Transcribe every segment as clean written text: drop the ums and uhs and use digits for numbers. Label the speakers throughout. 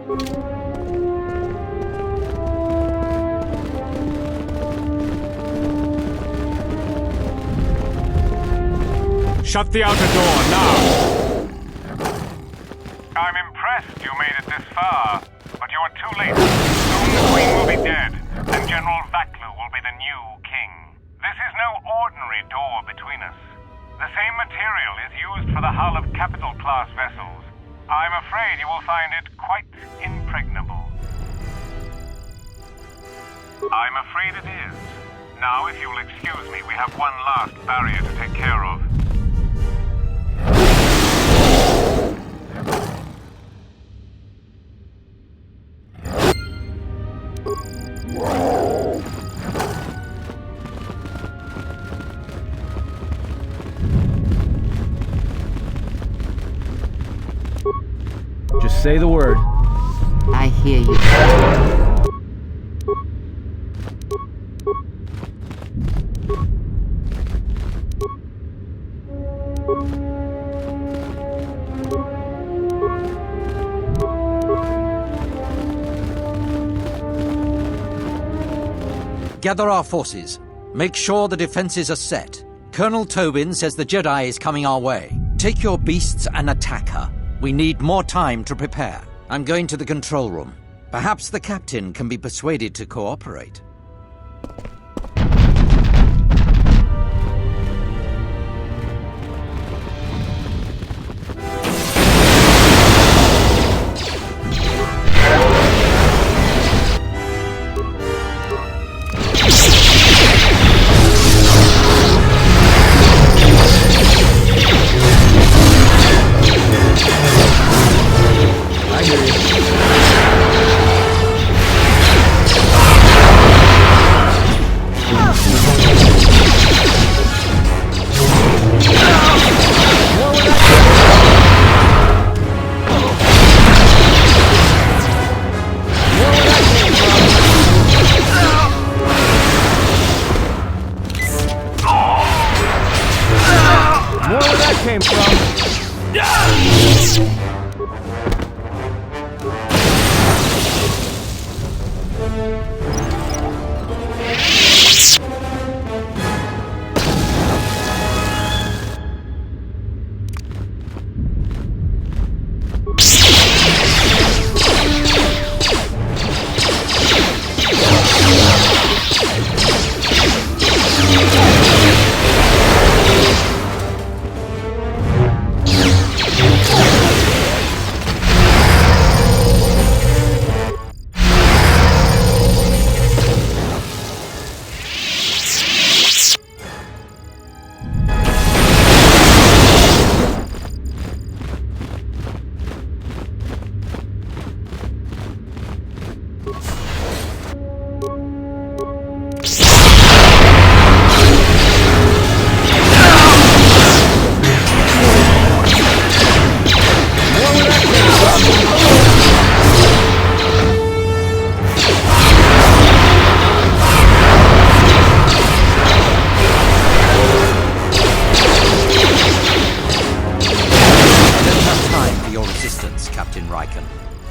Speaker 1: Shut the outer door, now!
Speaker 2: I'm impressed you made it this far, but you are too late. Soon the Queen will be dead, and General Vaklu will be the new king. This is no ordinary door between us. The same material is used for the hull of capital-class vessels. I'm afraid you will find it quite impregnable. I'm afraid it is. Now, if you will excuse me, we have one last barrier to take care of.
Speaker 3: Just say the word.
Speaker 4: I hear you.
Speaker 5: Gather our forces. Make sure the defenses are set. Colonel Tobin says the Jedi is coming our way. Take your beasts and attack her. We need more time to prepare. I'm going to the control room. Perhaps the captain can be persuaded to cooperate.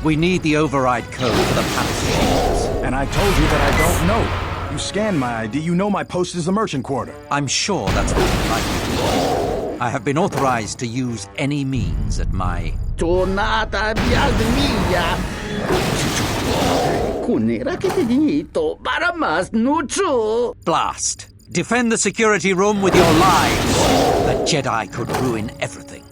Speaker 5: We need the override code for the palace shields.
Speaker 6: And I told you that I don't know. You scanned my ID, you know my post is the merchant quarter.
Speaker 5: I'm sure that's what you'd like me to do. I have been authorized to use any means at my...
Speaker 7: Tornata mia.
Speaker 5: Blast. Defend the security room with your lives. The Jedi could ruin everything.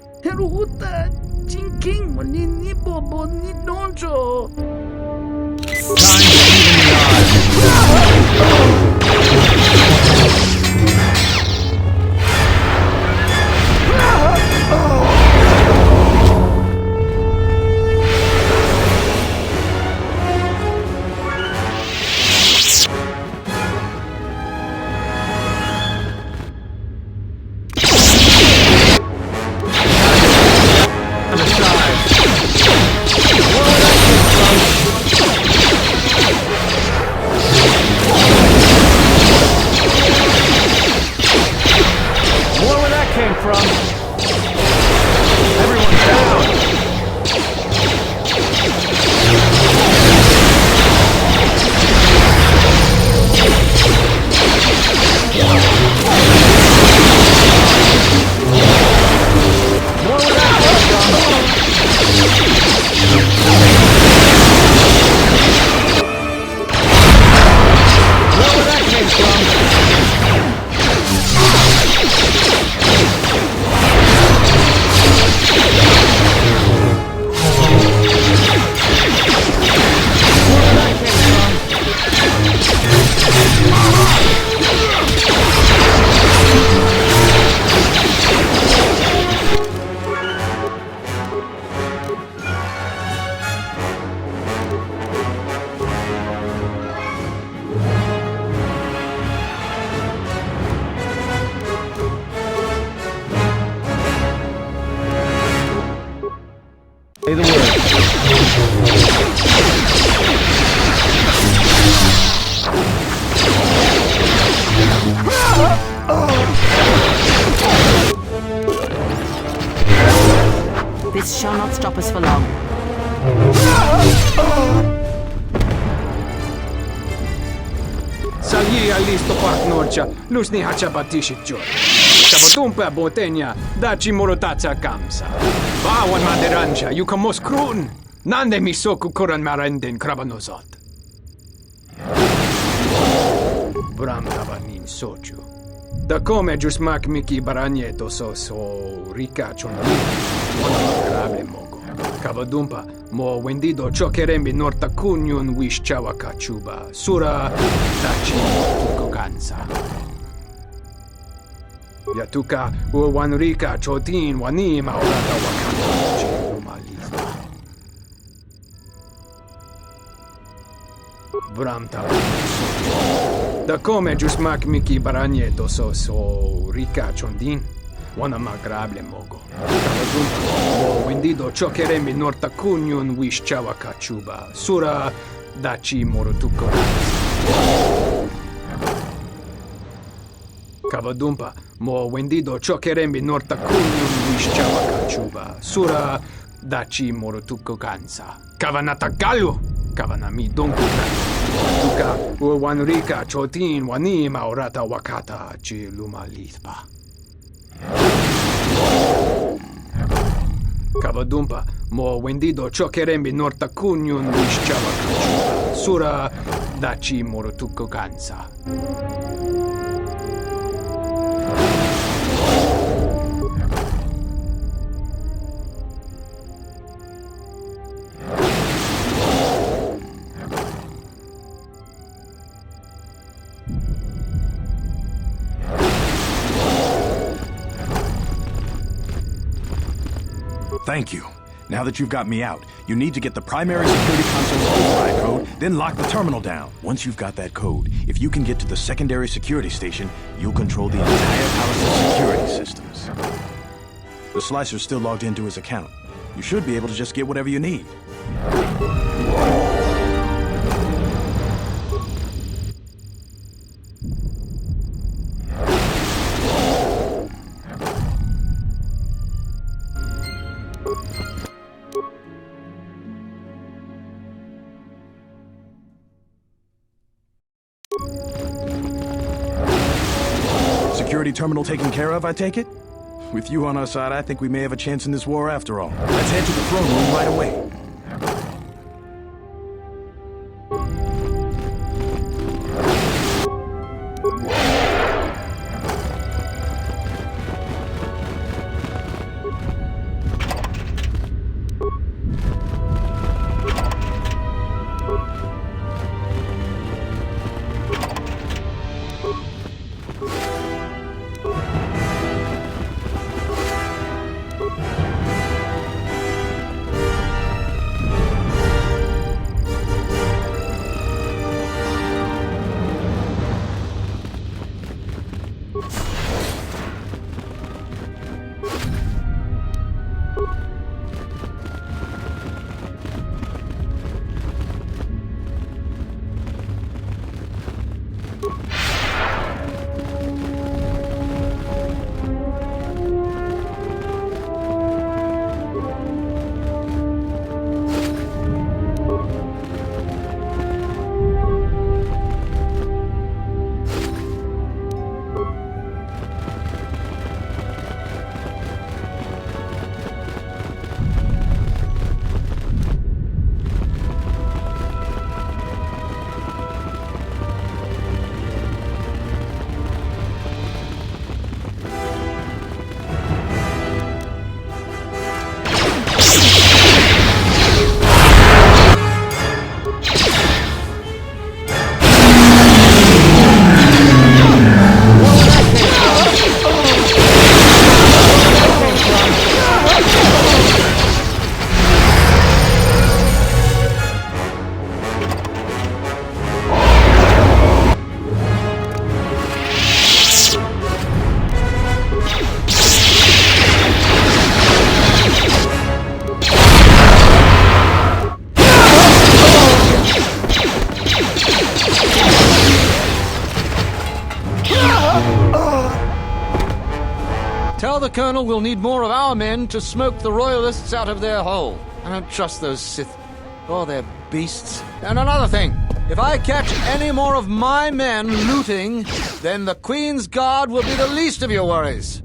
Speaker 3: the word.
Speaker 4: This shall not stop us for long.
Speaker 1: Salii listo partnorcia, lusni hachabatishi joy. Tabatumpa botenia, dachi morotaca kamsa. Bawan maderancha, yukamos krun. Nande misoku koran marenden krabanozot. Bram tabanin sochu. Da come giusmak miki baranyeto so ricachon. Grave mogo. Kavadumpa, mo wendido chokerembi norta kunyun wish chawa kachuba. Sura dachi tukoganza. Yatuka wanrika chotin wanim aurata wakata chirumaliza. Bramta. Da come giusmak miki baranyeto so ricachondin. Wana magrable mogo. Mo wendido chokerembi norta kunyun wish chawa kachuba. Sura dachi morotuko. Kavadumpa, mo wendido chokerembi norta kunyun wish chawa kachuba. Sura dachi morotuko gansa. Kavanata galu! Kavanami donkuka. Tuka wanrika chotin wanim aurata wakata chi lumalispa. Kavadumpa, mo wendido chokerembi norta kunyun wish chawa kachuba. Sura dachi morotuko gansa.
Speaker 6: Thank you. Now that you've got me out, you need to get the primary security console's override code, then lock the terminal down. Once you've got that code, if you can get to the secondary security station, you'll control the entire palace's security systems. The slicer's still logged into his account. You should be able to just get whatever you need. Security terminal taken care of, I take it? With you on our side, I think we may have a chance in this war after all. Let's head to the throne room right away.
Speaker 8: the Colonel will need more of our men to smoke the Royalists out of their hole. I don't trust those Sith or their beasts. And another thing, if I catch any more of my men looting, then the Queen's Guard will be the least of your worries.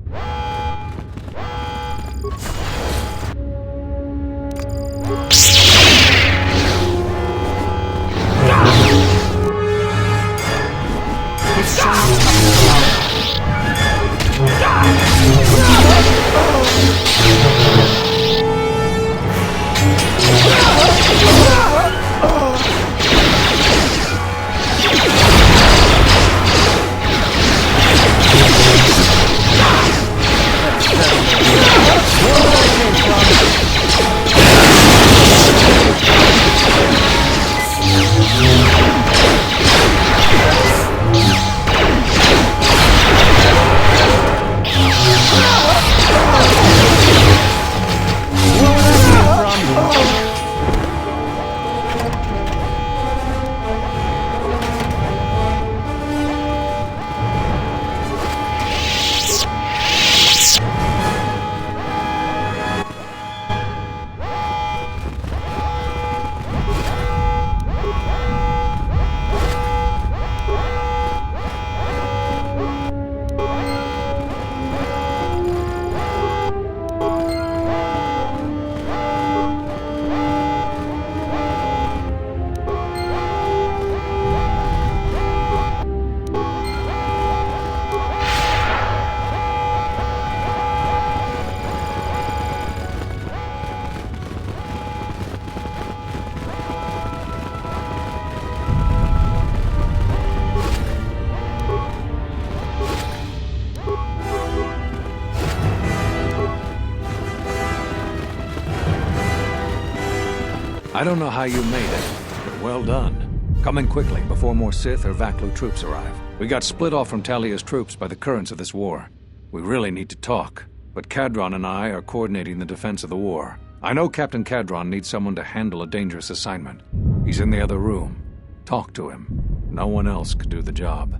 Speaker 9: I don't know how you made it, but well done. Come in quickly before more Sith or Vaklu troops arrive. We got split off from Talia's troops by the currents of this war. We really need to talk, but Cadron and I are coordinating the defense of the war. I know Captain Cadron needs someone to handle a dangerous assignment. He's in the other room. Talk to him. No one else could do the job.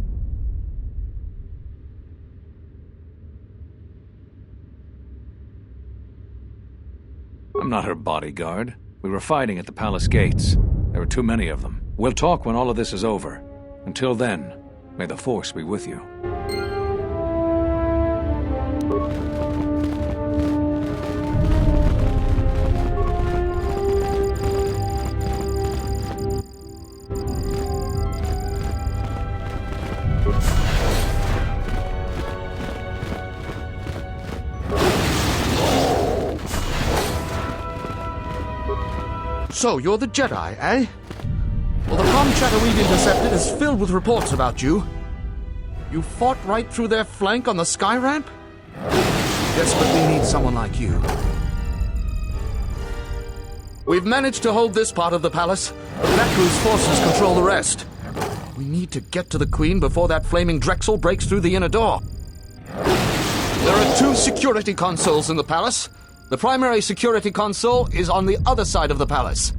Speaker 9: I'm not her bodyguard. We were fighting at the palace gates. There were too many of them. We'll talk when all of this is over. Until then, may the Force be with you.
Speaker 8: So, you're the Jedi, eh? Well, the comm chatter we've intercepted is filled with reports about you. You fought right through their flank on the sky ramp? Desperately need someone like you. We've managed to hold this part of the palace, but Vaklu's forces control the rest. We need to get to the Queen before that flaming Drexel breaks through the inner door. There are 2 security consoles in the palace. The primary security console is on the other side of the palace.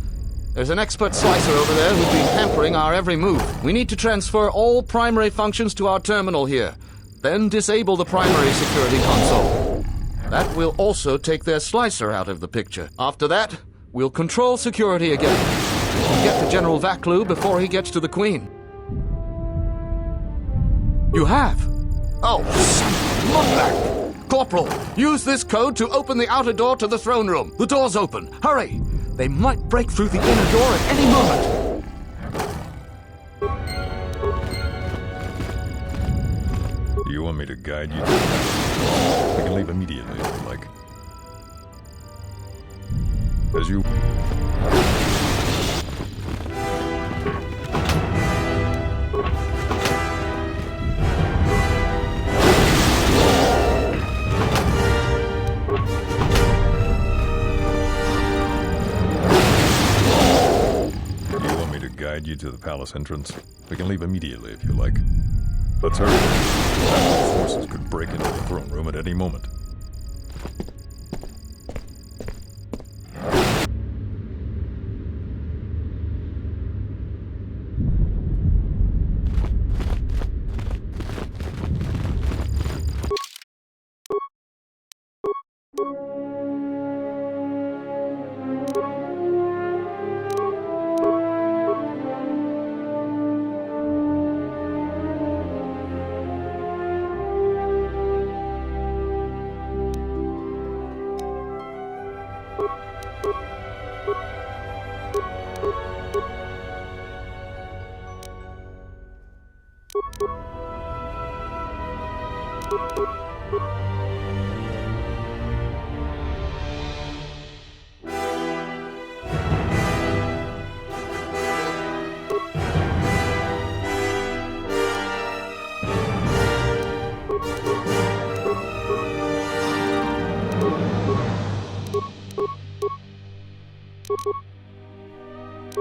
Speaker 8: There's an expert slicer over there who's been hampering our every move. We need to transfer all primary functions to our terminal here, then disable the primary security console. That will also take their slicer out of the picture. After that, we'll control security again. We'll get to General Vaklu before he gets to the Queen. You have? Oh, son of a mudbag! Corporal, use this code to open the outer door to the throne room. The door's open. Hurry! They might break through the inner door at any moment.
Speaker 10: Do you want me to guide you to the palace? We can leave immediately if you like. As you... guide you to the palace entrance. We can leave immediately if you like. Let's hurry. Vaklu's forces could break into the throne room at any moment.
Speaker 1: I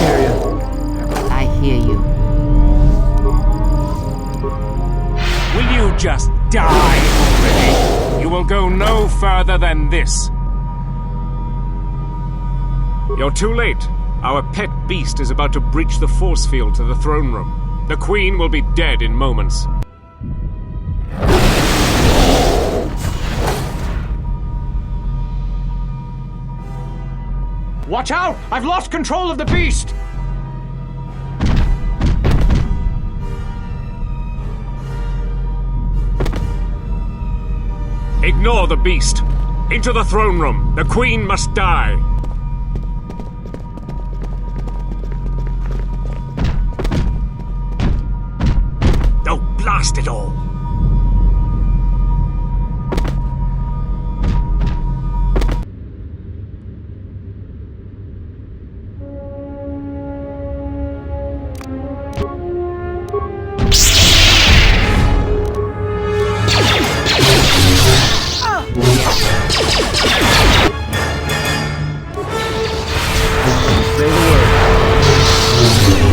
Speaker 1: hear you.
Speaker 4: I hear you.
Speaker 2: Will you just die already? You will go no further than this. You're too late. Our pet beast is about to breach the force field to the throne room. The Queen will be dead in moments.
Speaker 1: Watch out! I've lost control of the beast!
Speaker 2: Ignore the beast. Into the throne room. The Queen must die. Oh, blast it all.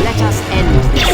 Speaker 4: Let us end this.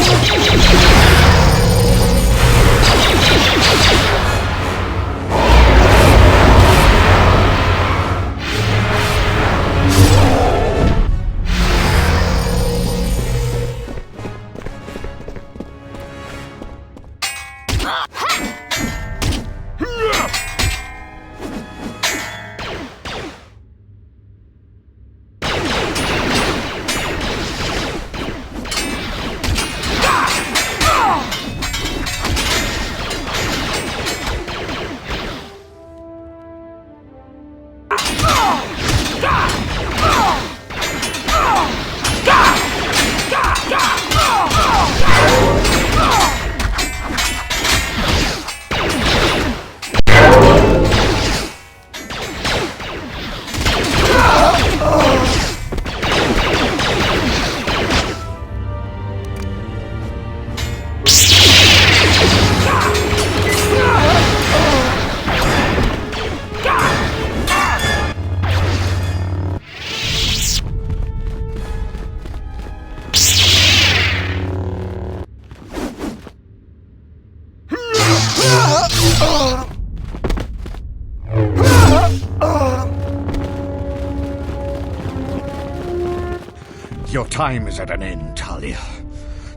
Speaker 8: Your time is at an end, Talia.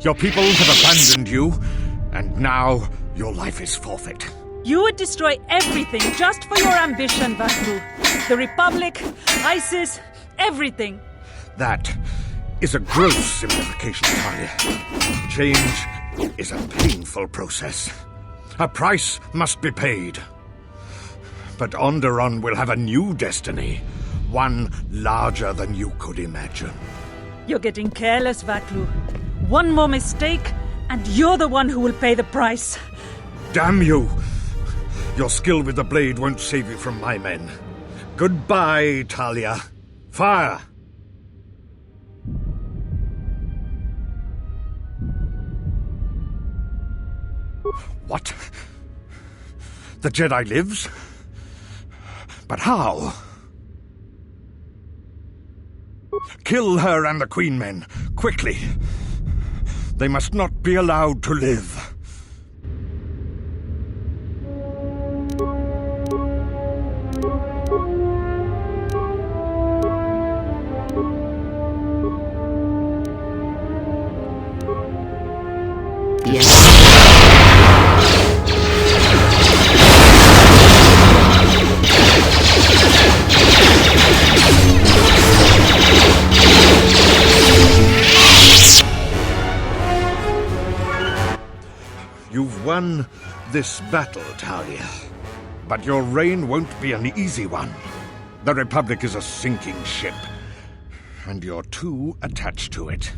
Speaker 8: Your people have abandoned you, and now your life is forfeit.
Speaker 11: You would destroy everything just for your ambition, Vaklu. The Republic, ISIS, everything.
Speaker 8: That is a gross simplification, Talia. Change is a painful process. A price must be paid. But Onderon will have a new destiny, one larger than you could imagine.
Speaker 11: You're getting careless, Vaklu. One more mistake, and you're the one who will pay the price.
Speaker 8: Damn you! Your skill with the blade won't save you from my men. Goodbye, Talia. Fire! What? The Jedi lives? But how? Kill her and the Queen men, quickly. They must not be allowed to live. You've won this battle, Talia. But your reign won't be an easy one. The Republic is a sinking ship, and you're too attached to it.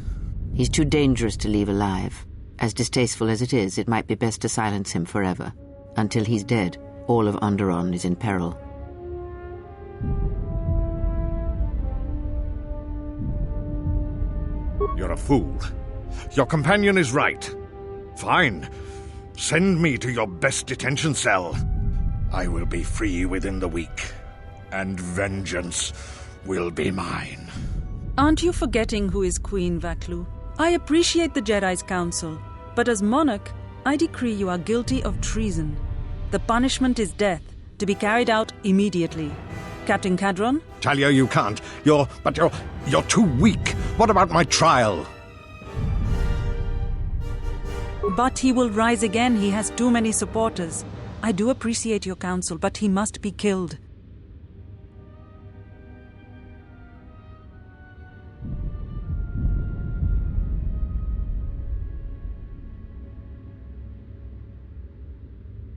Speaker 4: He's too dangerous to leave alive. As distasteful as it is, it might be best to silence him forever. Until he's dead, all of Onderon is in peril.
Speaker 12: You're a fool. Your companion is right. Fine. Send me to your best detention cell. I will be free within the week, and vengeance will be mine.
Speaker 11: Aren't you forgetting who is Queen Vaklu? I appreciate the Jedi's counsel, but as monarch, I decree you are guilty of treason. The punishment is death, to be carried out immediately. Captain Cadron?
Speaker 12: Talia, you can't. You're too weak. What about my trial?
Speaker 11: But he will rise again. He has too many supporters. I do appreciate your counsel, but he must be killed.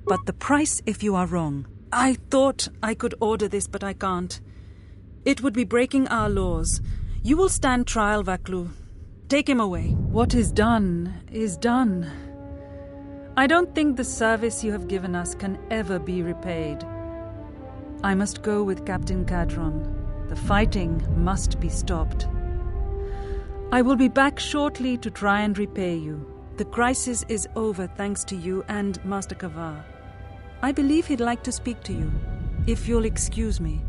Speaker 11: But the price if you are wrong. I thought I could order this, but I can't. It would be breaking our laws. You will stand trial, Vaklu. Take him away. What is done is done. I don't think the service you have given us can ever be repaid. I must go with Captain Cadron. The fighting must be stopped. I will be back shortly to try and repay you. The crisis is over thanks to you and Master Kavar. I believe he'd like to speak to you, if you'll excuse me.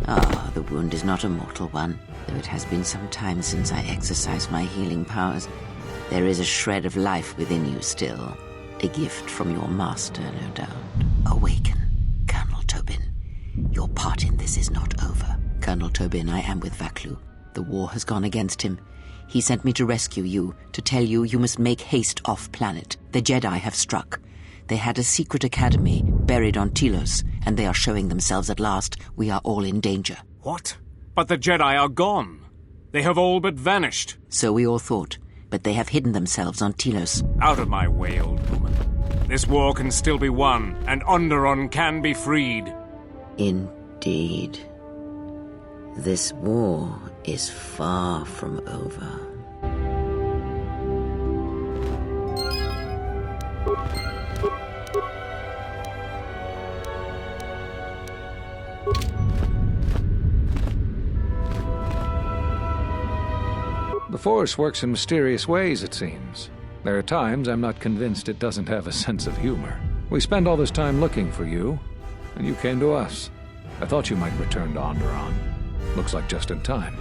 Speaker 4: Ah, the wound is not a mortal one, though it has been some time since I exercised my healing powers. There is a shred of life within you still. A gift from your master, no doubt. Awaken, Colonel Tobin. Your part in this is not over. Colonel Tobin, I am with Vaklu. The war has gone against him. He sent me to rescue you, to tell you you must make haste off-planet. The Jedi have struck. They had a secret academy buried on Telos, and they are showing themselves at last. We are all in danger.
Speaker 13: What? But the Jedi are gone. They have all but vanished.
Speaker 4: So we all thought, but they have hidden themselves on Telos.
Speaker 13: Out of my way, old woman. This war can still be won, and Onderon can be freed.
Speaker 4: Indeed. This war is far from over.
Speaker 9: The Force works in mysterious ways, it seems. There are times I'm not convinced it doesn't have a sense of humor. We spend all this time looking for you, and you came to us. I thought you might return to Onderon. Looks like just in time.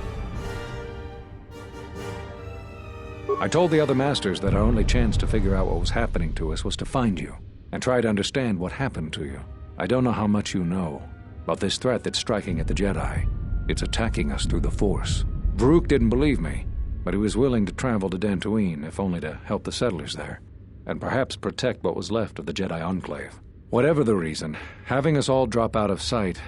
Speaker 9: I told the other masters that our only chance to figure out what was happening to us was to find you, and try to understand what happened to you. I don't know how much you know about this threat that's striking at the Jedi. It's attacking us through the Force. Varuk didn't believe me, but he was willing to travel to Dantooine, if only to help the settlers there, and perhaps protect what was left of the Jedi Enclave. Whatever the reason, having us all drop out of sight,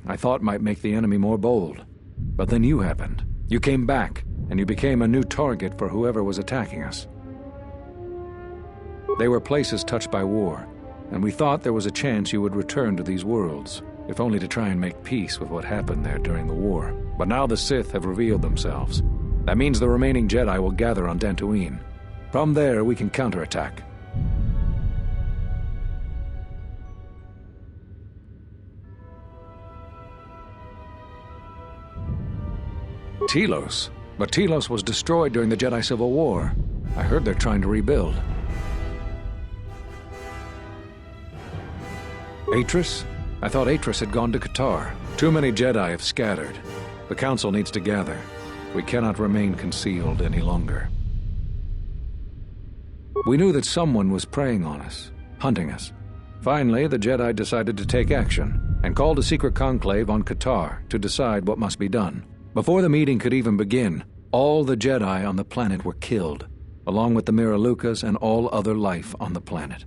Speaker 9: I thought might make the enemy more bold. But then you happened. You came back, and you became a new target for whoever was attacking us. They were places touched by war, and we thought there was a chance you would return to these worlds, if only to try and make peace with what happened there during the war. But now the Sith have revealed themselves. That means the remaining Jedi will gather on Dantooine. From there, we can counterattack. Telos? But Telos was destroyed during the Jedi Civil War. I heard they're trying to rebuild. Atris? I thought Atris had gone to KOTOR. Too many Jedi have scattered. The Council needs to gather. We cannot remain concealed any longer. We knew that someone was preying on us, hunting us. Finally, the Jedi decided to take action, and called a secret conclave on KOTOR to decide what must be done. Before the meeting could even begin, all the Jedi on the planet were killed, along with the Miralukas and all other life on the planet.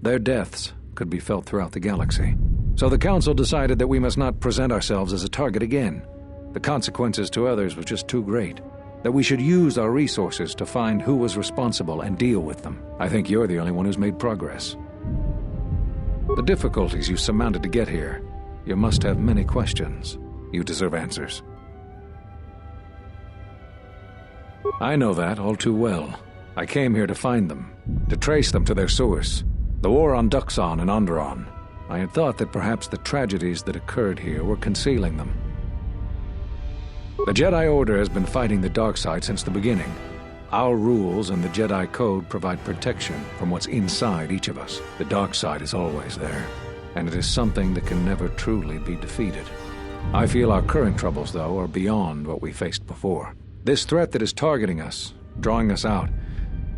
Speaker 9: Their deaths could be felt throughout the galaxy. So the Council decided that we must not present ourselves as a target again. The consequences to others were just too great. That we should use our resources to find who was responsible and deal with them. I think you're the only one who's made progress. The difficulties you surmounted to get here, You must have many questions. You deserve answers. I know that all too well. I came here to find them, to trace them to their source. The war on Duxon and Onderon. I had thought that perhaps the tragedies that occurred here were concealing them. The Jedi Order has been fighting the dark side since the beginning. Our rules and the Jedi Code provide protection from what's inside each of us. The dark side is always there, and it is something that can never truly be defeated. I feel our current troubles, though, are beyond what we faced before. This threat that is targeting us, drawing us out,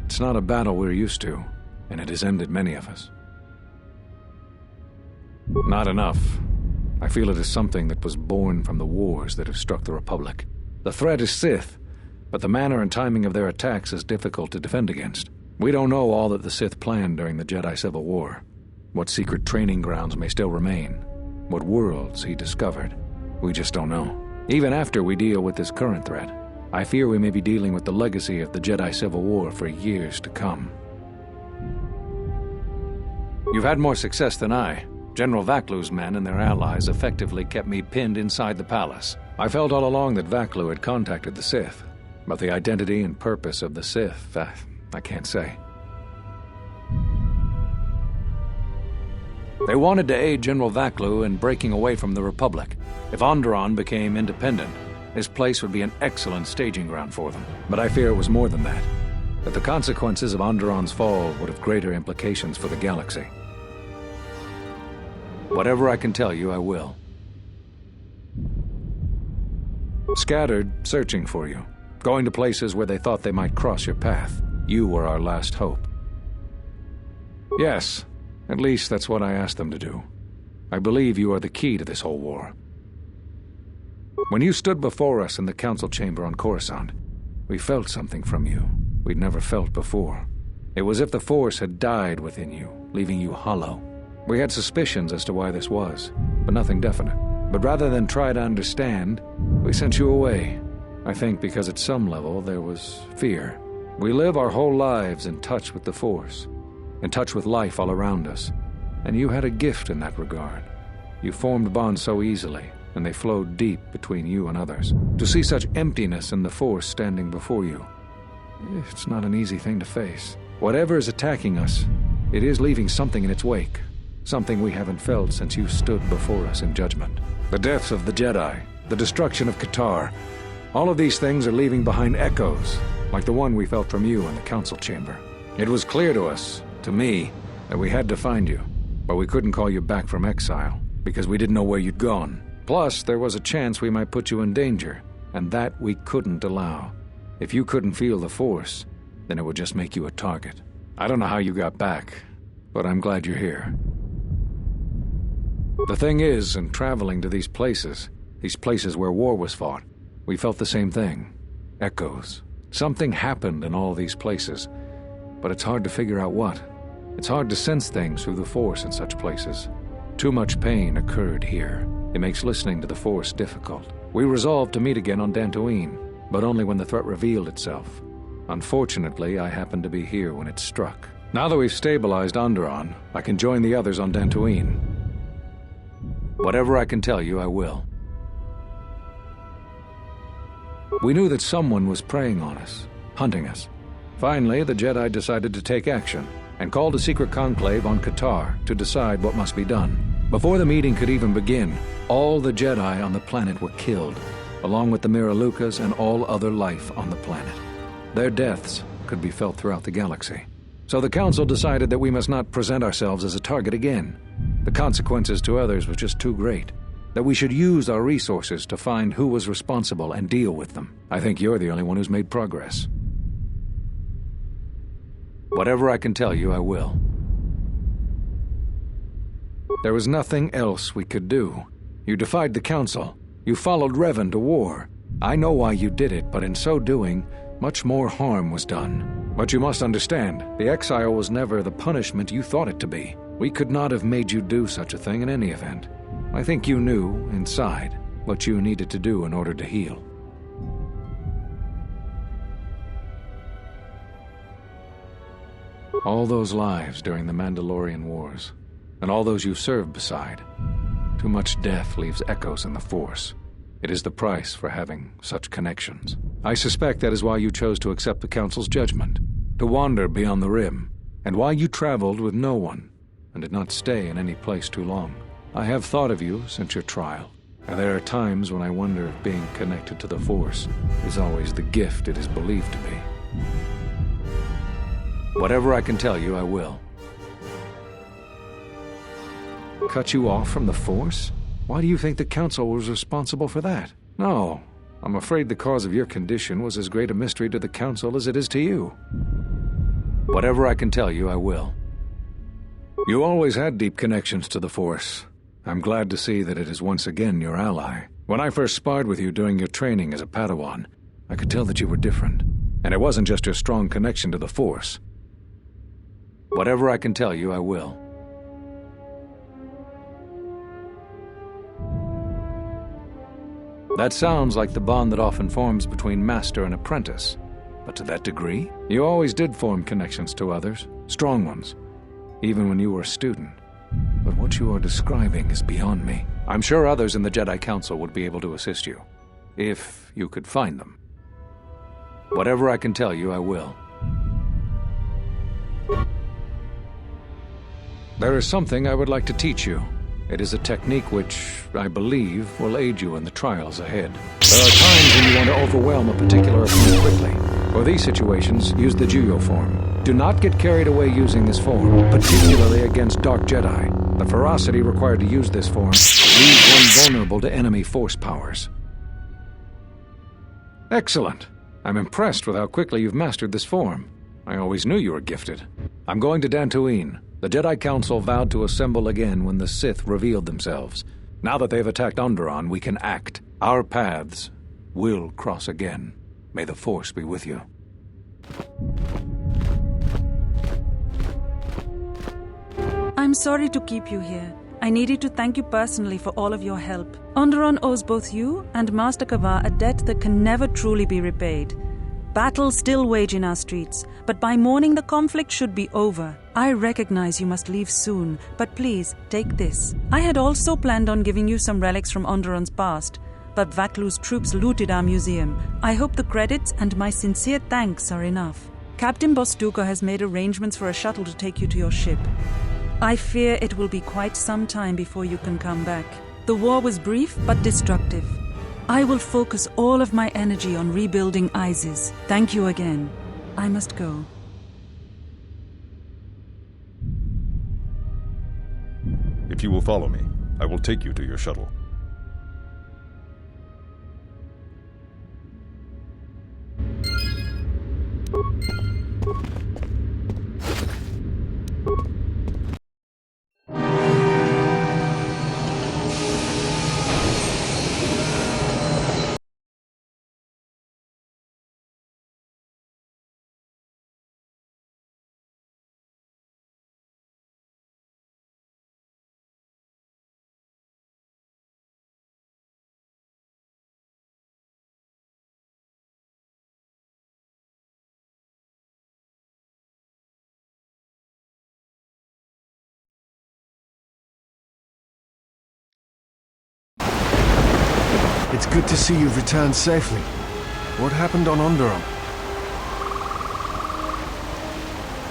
Speaker 9: it's not a battle we're used to, and it has ended many of us. Not enough. I feel it is something that was born from the wars that have struck the Republic. The threat is Sith, but the manner and timing of their attacks is difficult to defend against. We don't know all that the Sith planned during the Jedi Civil War. What secret training grounds may still remain. What worlds he discovered. We just don't know. Even after we deal with this current threat, I fear we may be dealing with the legacy of the Jedi Civil War for years to come. You've had more success than I. General Vaklu's men and their allies effectively kept me pinned inside the palace. I felt all along that Vaklu had contacted the Sith, but the identity and purpose of the Sith, I can't say. They wanted to aid General Vaklu in breaking away from the Republic. If Onderon became independent, this place would be an excellent staging ground for them. But I fear it was more than that the consequences of Onderon's fall would have greater implications for the galaxy. Whatever I can tell you, I will. Scattered, searching for you. Going to places where they thought they might cross your path. You were our last hope. Yes, at least that's what I asked them to do. I believe you are the key to this whole war. When you stood before us in the council chamber on Coruscant, we felt something from you we'd never felt before. It was as if the Force had died within you, leaving you hollow. We had suspicions as to why this was, but nothing definite. But rather than try to understand, we sent you away. I think because at some level there was fear. We live our whole lives in touch with the Force, in touch with life all around us, and you had a gift in that regard. You formed bonds so easily, and they flowed deep between you and others. To see such emptiness in the Force standing before you, it's not an easy thing to face. Whatever is attacking us, it is leaving something in its wake. Something we haven't felt since you stood before us in judgment. The deaths of the Jedi, the destruction of KOTOR, all of these things are leaving behind echoes, like the one we felt from you in the council chamber. It was clear to us, to me, that we had to find you, but we couldn't call you back from exile, because we didn't know where you'd gone. Plus, there was a chance we might put you in danger, and that we couldn't allow. If you couldn't feel the Force, then it would just make you a target. I don't know how you got back, but I'm glad you're here. The thing is, in traveling to these places where war was fought, we felt the same thing. Echoes. Something happened in all these places, but it's hard to figure out what. It's hard to sense things through the Force in such places. Too much pain occurred here. It makes listening to the Force difficult. We resolved to meet again on Dantooine, but only when the threat revealed itself. Unfortunately, I happened to be here when it struck. Now that we've stabilized Onderon, I can join the others on Dantooine. Whatever I can tell you, I will. We knew that someone was preying on us, hunting us. Finally, the Jedi decided to take action, and called a secret conclave on KOTOR to decide what must be done. Before the meeting could even begin, all the Jedi on the planet were killed, along with the Miralukas and all other life on the planet. Their deaths could be felt throughout the galaxy. So the Council decided that we must not present ourselves as a target again. The consequences to others were just too great. That we should use our resources to find who was responsible and deal with them. I think you're the only one who's made progress. Whatever I can tell you, I will. There was nothing else we could do. You defied the Council. You followed Revan to war. I know why you did it, but in so doing, much more harm was done. But you must understand, the exile was never the punishment you thought it to be. We could not have made you do such a thing in any event. I think you knew, inside, what you needed to do in order to heal. All those lives during the Mandalorian Wars, and all those you served beside, Too much death leaves echoes in the Force. It is the price for having such connections. I suspect that is why you chose to accept the Council's judgment, to wander beyond the Rim, and why you traveled with no one, and did not stay in any place too long. I have thought of you since your trial, and there are times when I wonder if being connected to the Force is always the gift it is believed to be. Whatever I can tell you, I will. Cut you off from the Force? Why do you think the Council was responsible for that? No, I'm afraid the cause of your condition was as great a mystery to the Council as it is to you. Whatever I can tell you, I will. You always had deep connections to the Force. I'm glad to see that it is once again your ally. When I first sparred with you during your training as a Padawan, I could tell that you were different. And it wasn't just your strong connection to the Force. Whatever I can tell you, I will. That sounds like the bond that often forms between master and apprentice. But to that degree, you always did form connections to others, strong ones, even when you were a student. But what you are describing is beyond me. I'm sure others in the Jedi Council would be able to assist you, if you could find them. Whatever I can tell you, I will. There is something I would like to teach you. It is a technique which, I believe, will aid you in the trials ahead. There are times when you want to overwhelm a particular opponent quickly. For these situations, use the Juyo form. Do not get carried away using this form, particularly against Dark Jedi. The ferocity required to use this form leaves one vulnerable to enemy force powers. Excellent. I'm impressed with how quickly you've mastered this form. I always knew you were gifted. I'm going to Dantooine. The Jedi Council vowed to assemble again when the Sith revealed themselves. Now that they've attacked Onderon, we can act. Our paths will cross again. May the Force be with you.
Speaker 11: I'm sorry to keep you here. I needed to thank you personally for all of your help. Onderon owes both you and Master Kavar a debt that can never truly be repaid. Battles still wage in our streets, but by morning the conflict should be over. I recognize you must leave soon, but please, take this. I had also planned on giving you some relics from Onderon's past, but Vaklu's troops looted our museum. I hope the credits and my sincere thanks are enough. Captain Bostuka has made arrangements for a shuttle to take you to your ship. I fear it will be quite some time before you can come back. The war was brief but destructive. I will focus all of my energy on rebuilding Isis. Thank you again. I must go.
Speaker 10: If you will follow me, I will take you to your shuttle.
Speaker 6: It's good to see you've returned safely. What happened on Onderon?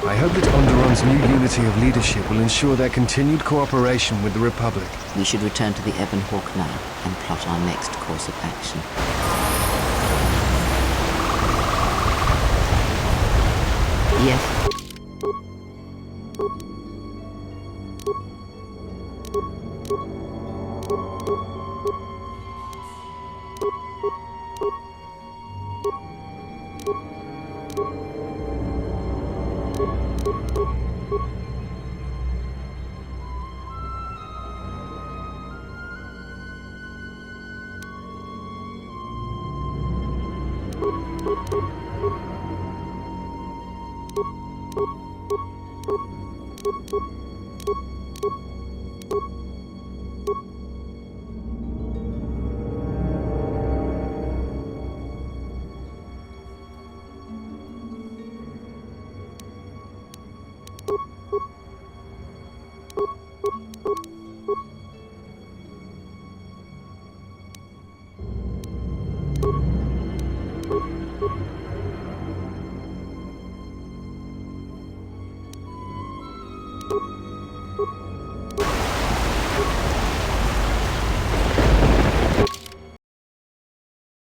Speaker 6: I hope that Onderon's new unity of leadership will ensure their continued cooperation with the Republic.
Speaker 4: We should return to the Ebon Hawk now and plot our next course of action. Yes.